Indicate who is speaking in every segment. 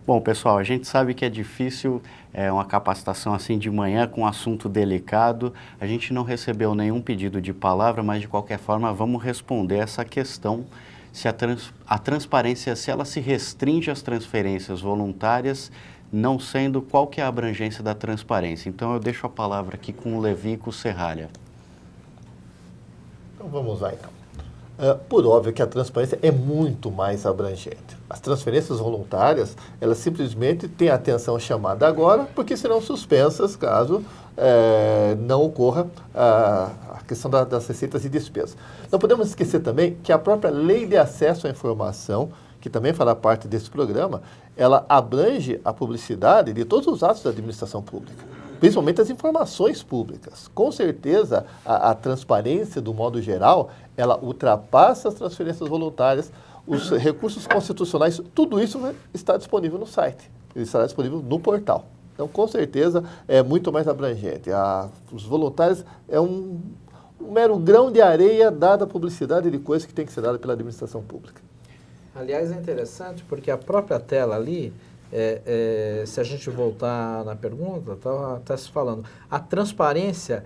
Speaker 1: Bom, pessoal, a gente sabe que é difícil uma capacitação assim de manhã com um assunto delicado. A gente não recebeu nenhum pedido de palavra, mas de qualquer forma vamos responder essa questão se a transparência, se ela se restringe às transferências voluntárias, não sendo qual que é a abrangência da transparência. Então eu deixo a palavra aqui com o Levi e com o Serralha.
Speaker 2: Então vamos lá então. Por óbvio que a transparência é muito mais abrangente. As transferências voluntárias, elas simplesmente têm a atenção chamada agora, porque serão suspensas caso não ocorra a questão das receitas e despesas. Não podemos esquecer também que a própria Lei de Acesso à Informação, que também fará parte desse programa, ela abrange a publicidade de todos os atos da administração pública, principalmente as informações públicas. Com certeza, a transparência, do modo geral, ela ultrapassa as transferências voluntárias, os recursos constitucionais, tudo isso está disponível no site, ele estará disponível no portal. Então, com certeza, é muito mais abrangente. Os voluntários é um mero grão de areia dada a publicidade de coisas que tem que ser dada pela administração pública.
Speaker 3: Aliás, é interessante porque a própria tela ali, se a gente voltar na pergunta, está se falando, a transparência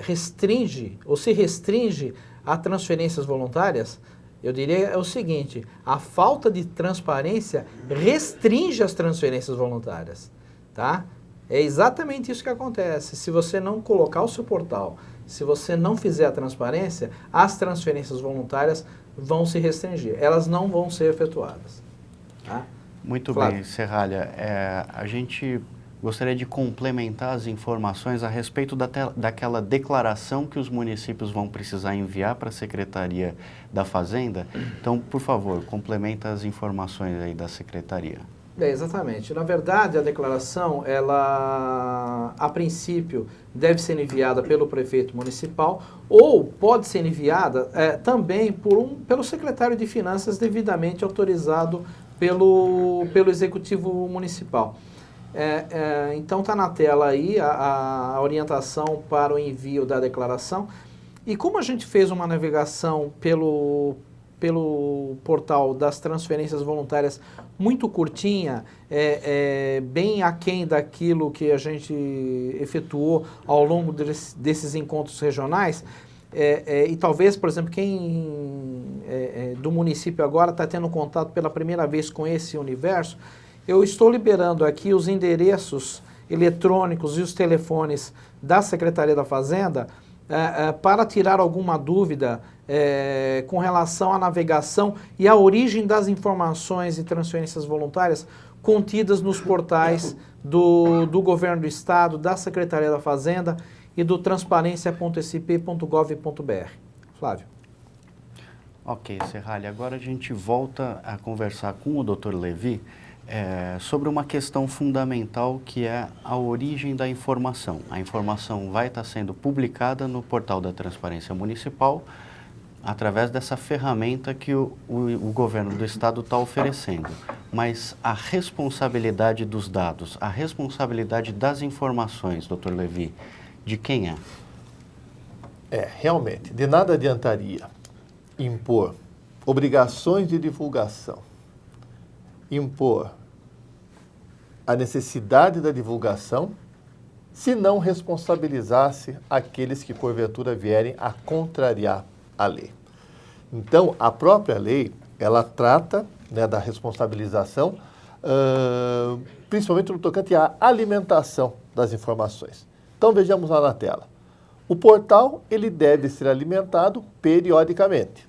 Speaker 3: restringe, ou se restringe a transferências voluntárias. Eu diria o seguinte, a falta de transparência restringe as transferências voluntárias, tá? É exatamente isso que acontece. Se você não colocar o seu portal, se você não fizer a transparência, as transferências voluntárias vão se restringir, elas não vão ser efetuadas. Tá?
Speaker 1: Muito
Speaker 3: Flávio.
Speaker 1: bem, Serralha. A gente gostaria de complementar as informações a respeito daquela declaração que os municípios vão precisar enviar para a Secretaria da Fazenda. Então, por favor, complementa as informações aí da Secretaria.
Speaker 3: Exatamente. Na verdade, a declaração, ela, a princípio, deve ser enviada pelo prefeito municipal ou pode ser enviada também pelo secretário de Finanças devidamente autorizado pelo Executivo Municipal. Então está na tela aí a orientação para o envio da declaração. E como a gente fez uma navegação pelo portal das transferências voluntárias muito curtinha, bem aquém daquilo que a gente efetuou ao longo desses encontros regionais, e talvez, por exemplo, quem do município agora está tendo contato pela primeira vez com esse universo, eu estou liberando aqui os endereços eletrônicos e os telefones da Secretaria da Fazenda para tirar alguma dúvida com relação à navegação e à origem das informações e transferências voluntárias contidas nos portais do Governo do Estado, da Secretaria da Fazenda e do transparência.sp.gov.br. Flávio.
Speaker 1: Ok, Serralha. Agora a gente volta a conversar com o Dr. Levi sobre uma questão fundamental que é a origem da informação. A informação vai estar sendo publicada no portal da Transparência Municipal através dessa ferramenta que o governo do estado está oferecendo. Mas a responsabilidade dos dados, a responsabilidade das informações, Dr. Levi, de quem é?
Speaker 2: Realmente, de nada adiantaria impor obrigações de divulgação, impor a necessidade da divulgação, se não responsabilizasse aqueles que porventura vierem a contrariar a lei. Então, a própria lei, ela trata da responsabilização, principalmente no tocante à alimentação das informações. Então, vejamos lá na tela. O portal, ele deve ser alimentado periodicamente.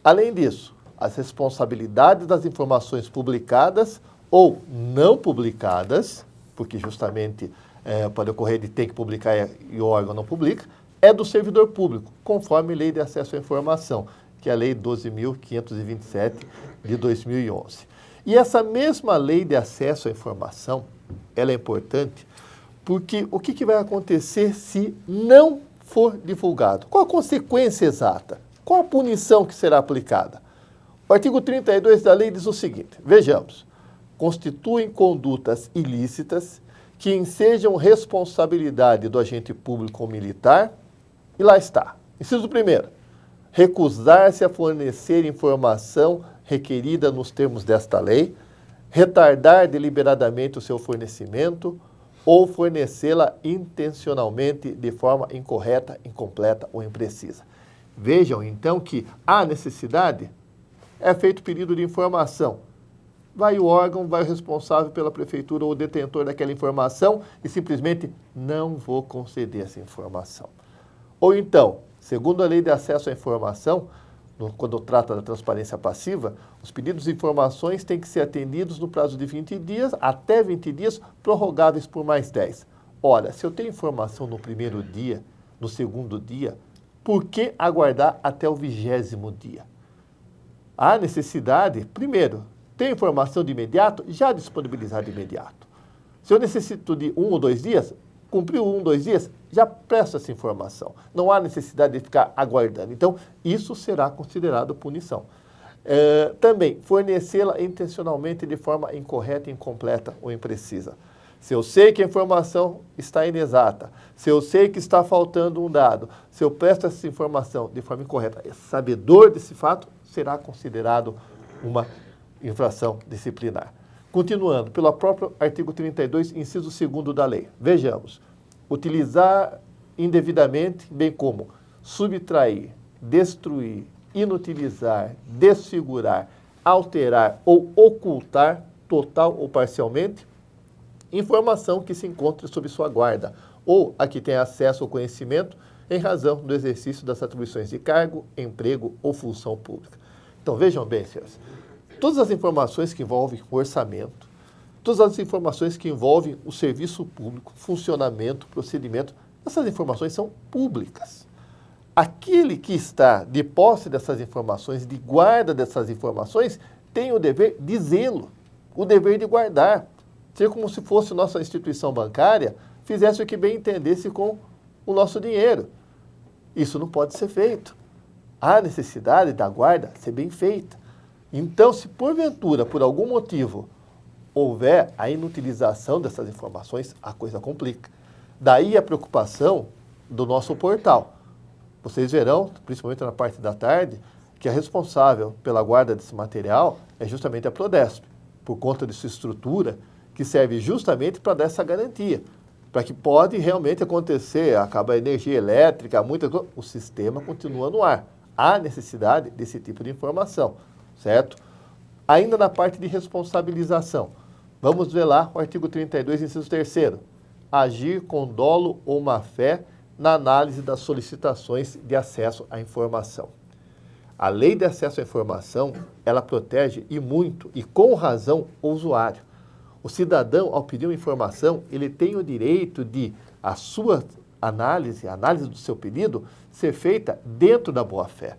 Speaker 2: Além disso, as responsabilidades das informações publicadas ou não publicadas, porque justamente pode ocorrer de ter que publicar e o órgão não publica, é do servidor público, conforme Lei de Acesso à Informação, que é a Lei 12.527 de 2011. E essa mesma Lei de Acesso à Informação, ela é importante, porque o que vai acontecer se não for divulgado? Qual a consequência exata? Qual a punição que será aplicada? O artigo 32 da lei diz o seguinte, vejamos, constituem condutas ilícitas que ensejam responsabilidade do agente público ou militar, e lá está. Inciso 1º, recusar-se a fornecer informação requerida nos termos desta lei, retardar deliberadamente o seu fornecimento ou fornecê-la intencionalmente de forma incorreta, incompleta ou imprecisa. Vejam, então, que há necessidade, é feito pedido de informação. Vai o órgão, vai o responsável pela prefeitura ou o detentor daquela informação e simplesmente não vou conceder essa informação. Ou então, segundo a lei de acesso à informação, quando trata da transparência passiva, os pedidos de informações têm que ser atendidos no prazo de 20 dias, até 20 dias, prorrogáveis por mais 10. Ora, se eu tenho informação no primeiro dia, no segundo dia, por que aguardar até o 20º dia? Há necessidade, primeiro, ter informação de imediato, já disponibilizar de imediato. Se eu necessito de 1 ou 2 dias, cumpriu 1 ou 2 dias, já presto essa informação. Não há necessidade de ficar aguardando. Então, isso será considerado punição. Também, fornecê-la intencionalmente de forma incorreta, incompleta ou imprecisa. Se eu sei que a informação está inexata, se eu sei que está faltando um dado, se eu presto essa informação de forma incorreta, sabedor desse fato, será considerado uma infração disciplinar. Continuando, pelo próprio artigo 32, inciso 2º da lei. Vejamos, utilizar indevidamente, bem como subtrair, destruir, inutilizar, desfigurar, alterar ou ocultar, total ou parcialmente, informação que se encontre sob sua guarda ou a que tenha acesso ao conhecimento em razão do exercício das atribuições de cargo, emprego ou função pública. Então, vejam bem, senhores, todas as informações que envolvem o orçamento, todas as informações que envolvem o serviço público, funcionamento, procedimento, essas informações são públicas. Aquele que está de posse dessas informações, de guarda dessas informações, tem o dever de zelo, o dever de guardar. Ser como se fosse nossa instituição bancária, fizesse o que bem entendesse com o nosso dinheiro. Isso não pode ser feito. Há necessidade da guarda ser bem feita. Então, se porventura, por algum motivo, houver a inutilização dessas informações, a coisa complica. Daí a preocupação do nosso portal. Vocês verão, principalmente na parte da tarde, que a responsável pela guarda desse material é justamente a Prodesp, por conta de sua estrutura, que serve justamente para dar essa garantia, para que pode realmente acontecer, acaba a energia elétrica, muita coisa, o sistema continua no ar. Há necessidade desse tipo de informação, certo? Ainda na parte de responsabilização, vamos ver lá o artigo 32, inciso 3º. Agir com dolo ou má-fé na análise das solicitações de acesso à informação. A lei de acesso à informação, ela protege e muito, e com razão, o usuário. O cidadão, ao pedir uma informação, ele tem o direito de a sua análise, a análise do seu pedido, ser feita dentro da boa-fé.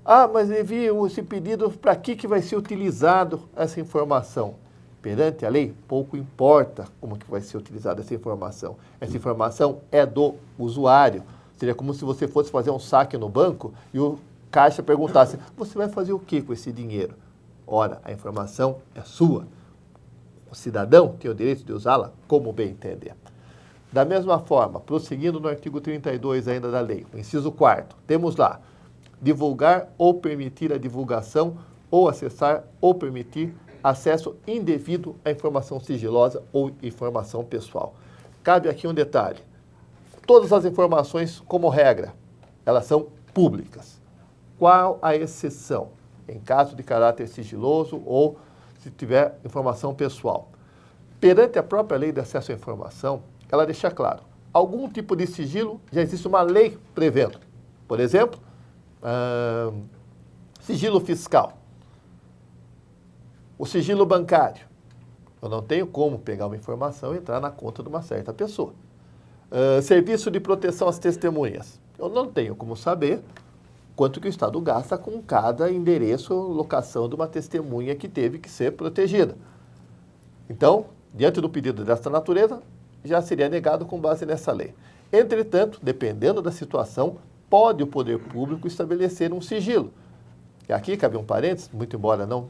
Speaker 2: Ah, mas Levi, esse pedido, para que vai ser utilizado essa informação? Perante a lei, pouco importa como que vai ser utilizada essa informação. Essa informação é do usuário. Seria como se você fosse fazer um saque no banco e o caixa perguntasse, você vai fazer o que com esse dinheiro? Ora, a informação é sua. O cidadão tem o direito de usá-la como bem entender. Da mesma forma, prosseguindo no artigo 32 ainda da lei, o inciso 4º, temos lá, divulgar ou permitir a divulgação ou acessar ou permitir acesso indevido à informação sigilosa ou informação pessoal. Cabe aqui um detalhe. Todas as informações, como regra, elas são públicas. Qual a exceção? Em caso de caráter sigiloso ou se tiver informação pessoal. Perante a própria lei de acesso à informação, ela deixa claro, algum tipo de sigilo, já existe uma lei prevendo. Por exemplo, sigilo fiscal. O sigilo bancário. Eu não tenho como pegar uma informação e entrar na conta de uma certa pessoa. Serviço de proteção às testemunhas. Eu não tenho como saber quanto que o Estado gasta com cada endereço, locação de uma testemunha que teve que ser protegida. Então, diante do pedido desta natureza, já seria negado com base nessa lei. Entretanto, dependendo da situação, pode o poder público estabelecer um sigilo. E aqui cabe um parênteses, muito embora não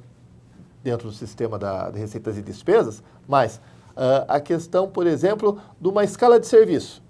Speaker 2: dentro do sistema de receitas e despesas, mas a questão, por exemplo, de uma escala de serviço,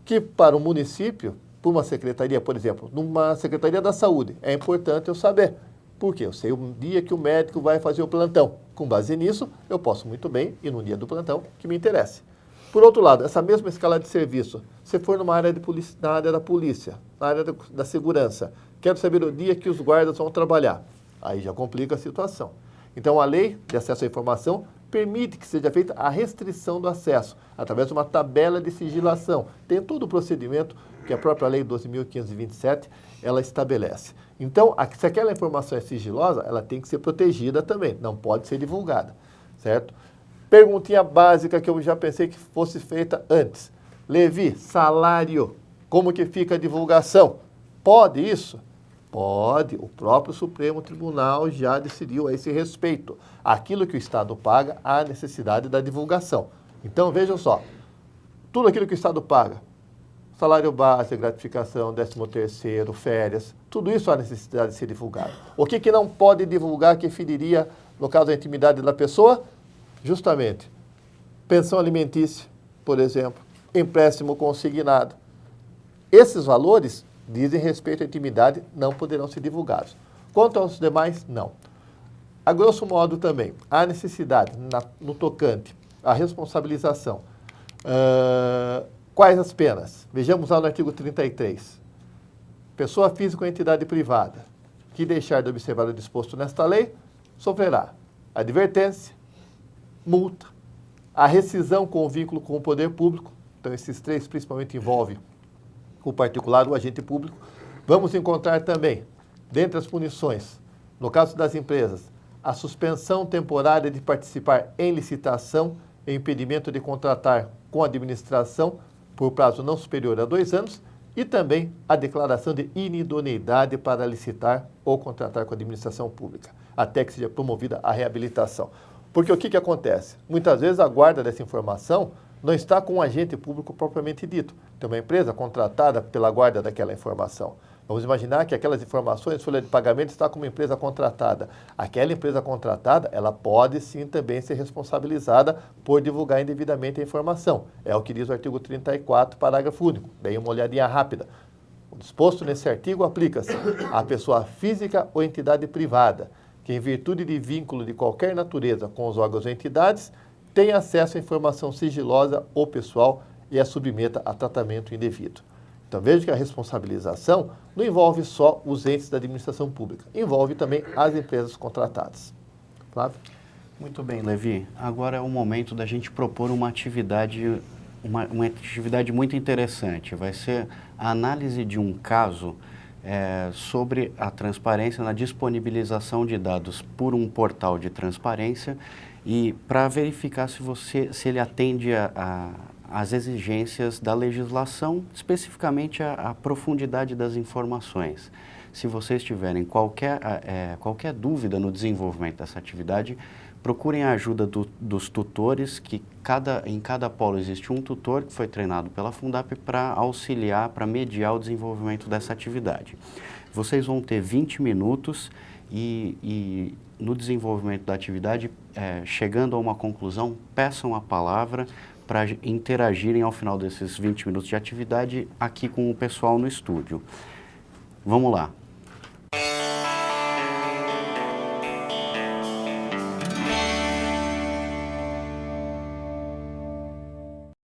Speaker 2: que para o município por uma secretaria, por exemplo, numa secretaria da saúde, é importante eu saber. Por quê? Eu sei um dia que o médico vai fazer o plantão. Com base nisso, eu posso muito bem ir no dia do plantão que me interesse. Por outro lado, essa mesma escala de serviço, se for numa área de polícia, na área da polícia, na área da segurança, quero saber o dia que os guardas vão trabalhar. Aí já complica a situação. Então, a lei de acesso à informação permite que seja feita a restrição do acesso, através de uma tabela de sigilação. Tem todo o procedimento que a própria lei 12.527, ela estabelece. Então, se aquela informação é sigilosa, ela tem que ser protegida também, não pode ser divulgada, certo? Perguntinha básica que eu já pensei que fosse feita antes. Levi, salário, como que fica a divulgação? Pode isso? Pode, o próprio Supremo Tribunal já decidiu a esse respeito. Aquilo que o Estado paga, há necessidade da divulgação. Então, vejam só, tudo aquilo que o Estado paga, salário base, gratificação, 13º, férias, tudo isso há necessidade de ser divulgado. O que não pode divulgar que feriria, no caso, a intimidade da pessoa? Justamente, pensão alimentícia, por exemplo, empréstimo consignado. Esses valores dizem respeito à intimidade, não poderão ser divulgados. Quanto aos demais, não. A grosso modo também, há necessidade no tocante à responsabilização. Quais as penas? Vejamos lá no artigo 33. Pessoa física ou entidade privada que deixar de observar o disposto nesta lei, sofrerá advertência, multa, a rescisão com o vínculo com o poder público. Então, esses três principalmente envolvem o particular, o agente público. Vamos encontrar também, dentre as punições, no caso das empresas, a suspensão temporária de participar em licitação e impedimento de contratar com a administração por prazo não superior a 2 anos e também a declaração de inidoneidade para licitar ou contratar com a administração pública, até que seja promovida a reabilitação. Porque o que acontece? Muitas vezes a guarda dessa informação não está com um agente público propriamente dito. Tem uma empresa contratada pela guarda daquela informação. Vamos imaginar que aquelas informações, folha de pagamento, está com uma empresa contratada. Aquela empresa contratada, ela pode sim também ser responsabilizada por divulgar indevidamente a informação. É o que diz o artigo 34, parágrafo único. Dei uma olhadinha rápida. O disposto nesse artigo aplica-se à pessoa física ou entidade privada, que em virtude de vínculo de qualquer natureza com os órgãos ou entidades, tem acesso à informação sigilosa ou pessoal e a submeta a tratamento indevido. Então, veja que a responsabilização não envolve só os entes da administração pública, envolve também as empresas contratadas. Flávio?
Speaker 1: Muito bem, Levi. Agora é o momento da gente propor uma atividade muito interessante. Vai ser a análise de um caso sobre a transparência na disponibilização de dados por um portal de transparência e para verificar se ele atende às exigências da legislação, especificamente a profundidade das informações. Se vocês tiverem qualquer dúvida no desenvolvimento dessa atividade, procurem a ajuda dos tutores, que em cada polo existe um tutor que foi treinado pela Fundap para auxiliar, para mediar o desenvolvimento dessa atividade. Vocês vão ter 20 minutos e no desenvolvimento da atividade, chegando a uma conclusão, peçam a palavra para interagirem ao final desses 20 minutos de atividade aqui com o pessoal no estúdio. Vamos lá.